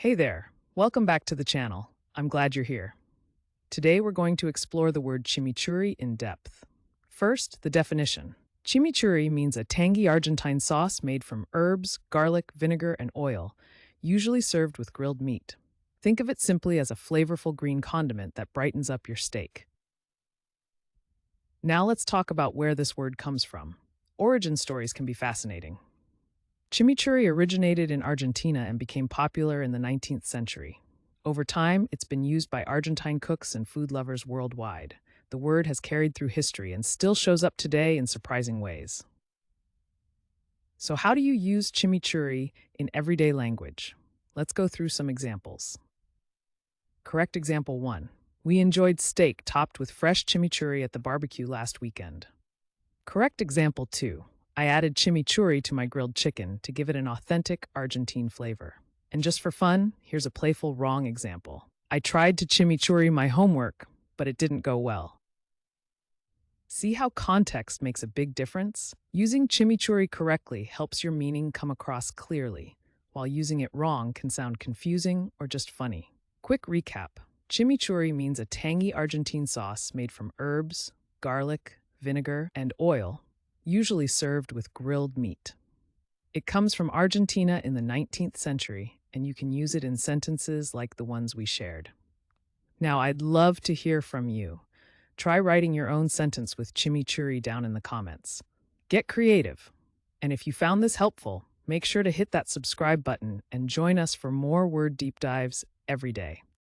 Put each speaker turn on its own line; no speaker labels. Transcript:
Hey there, welcome back to the channel. I'm glad you're here. Today we're going to explore the word chimichurri in depth. First, the definition. Chimichurri means a tangy Argentine sauce made from herbs, garlic, vinegar, and oil, usually served with grilled meat. Think of it simply as a flavorful green condiment that brightens up your steak. Now let's talk about where this word comes from. Origin stories can be fascinating. Chimichurri originated in Argentina and became popular in the 19th century. Over time, it's been used by Argentine cooks and food lovers worldwide. The word has carried through history and still shows up today in surprising ways. So, how do you use chimichurri in everyday language? Let's go through some examples. Correct example 1. We enjoyed steak topped with fresh chimichurri at the barbecue last weekend. Correct example 2. I added chimichurri to my grilled chicken to give it an authentic Argentine flavor. And just for fun, here's a playful wrong example. I tried to chimichurri my homework, but it didn't go well. See how context makes a big difference? Using chimichurri correctly helps your meaning come across clearly, while using it wrong can sound confusing or just funny. Quick recap. Chimichurri means a tangy Argentine sauce made from herbs, garlic, vinegar, and oil, usually served with grilled meat. It comes from Argentina in the 19th century, and you can use it in sentences like the ones we shared. Now, I'd love to hear from you. Try writing your own sentence with chimichurri down in the comments. Get creative. And if you found this helpful, make sure to hit that subscribe button and join us for more word deep dives every day.